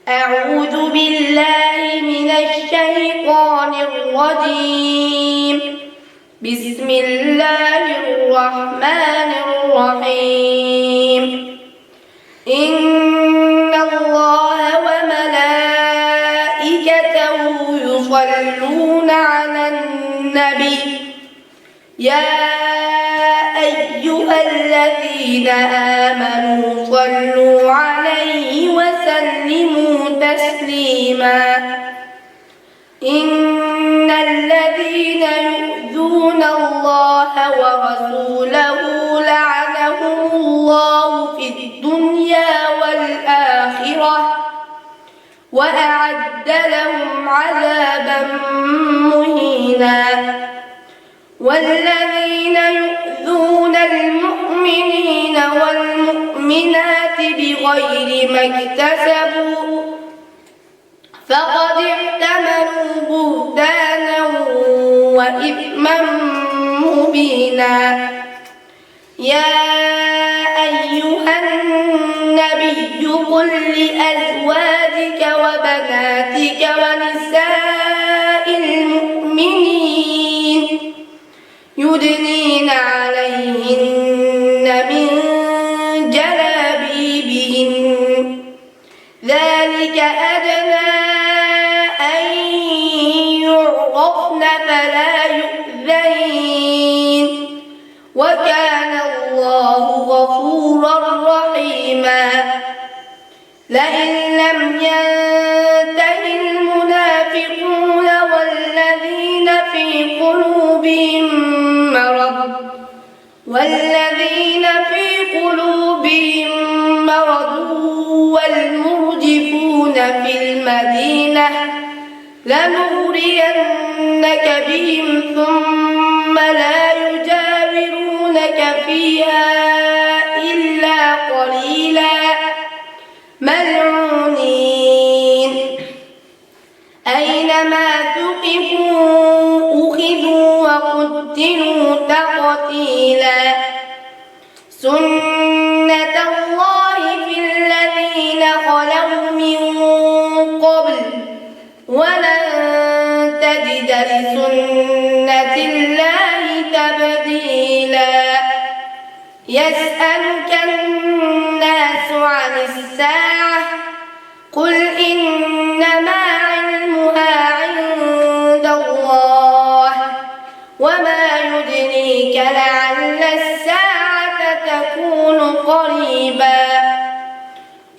أعوذ بالله من الشيطان الرجيم. بسم الله الرحمن الرحيم. إن الله وملائكته يصلون على النبي يا أيها الذين آمنوا صلوا عليه وسلموا تسليما. إن الذين يؤذون الله ورسوله لعنهم الله في الدنيا والآخرة وأعد لهم عذابا مهينا. والذين يؤذون المؤمنين والمؤمنات بغير ما اكتسبوا فقد احتملوا بهتانا وإثما مبينا. يا أيها النبي قل لأزواجك وبناتك ونساء المؤمنين يدنين عليهن من جلابيبهن ذلك أدنى أن يعرفن فلا يؤذين وكان الله غفورا رحيما. لئن لم ينته المنافقون والذين في قلوبهم مرض والمرجفون في المدينة لنغرينك بهم ثم لا يجاورونك فيها إلا قليلا ملعونين أينما ثقفوا أخذوا وقتلوا تقتيلا. سنة الله في الذين خلوا من قبل ولن تجد لسنة الله تبديلا. يسألك الناس عن الساعة قل إنما علمها عند الله وما يدريك لعل الساعة تكون قريبا.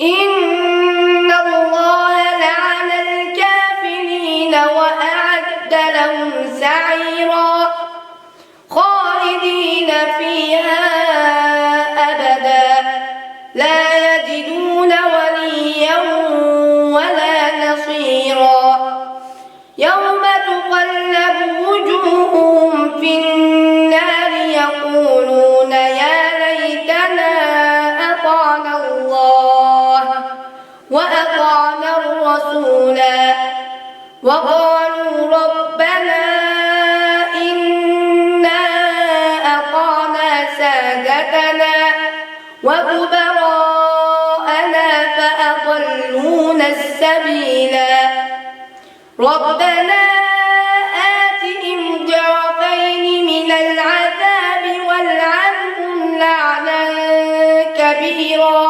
إن الله لعن الكافرين وأعد لهم سعيرا خالدين فيها أبدا لا يجدون وليا ولا نصيرا. يوم تقلب وجوههم في النار يقولون يا ليتنا أطعنا الله وأطعنا الرسولا وقالوا ربنا إنا أطعنا سادتنا وكبراءنا فأضلونا السبيلا. ربنا آتهم ضعفين من العذاب والعنهم لعنا كبيرا.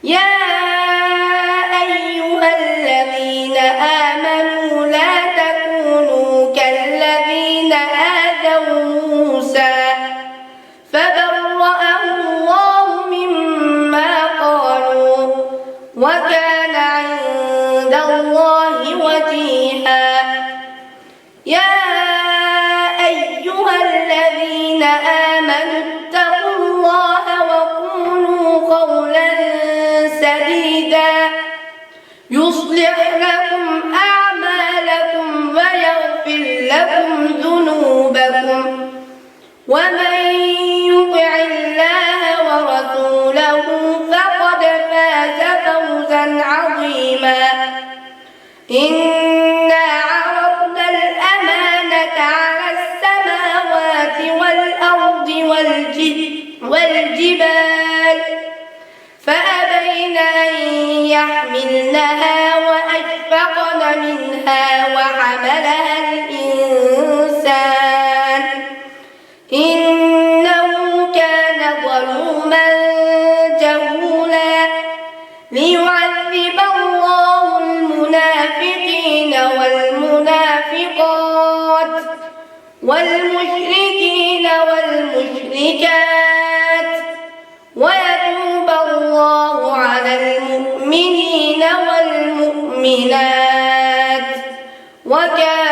يا أيها الذين آمنوا لا تكونوا كالذين آذوا موسى فبرأه الله مما قالوا وكان عند الله وجيها. يا أيها الذين آمنوا اتقوا الله وقولوا قولا سديدا يصلح لكم أعمالكم ويغفر لكم ذنوبكم ومن يطع الله ورسوله فقد فاز فوزا عظيما. إنا عرضنا الأمانة على السماوات والأرض والجبال فأبين أن يحملنها وأشفقن منها وحملها الإنسان إنه كان ظلوما جهولا ليعذب الله المنافقين والمنافقات والمشركين والمشركات ويتوب الله على المؤمنين والمؤمنات وكان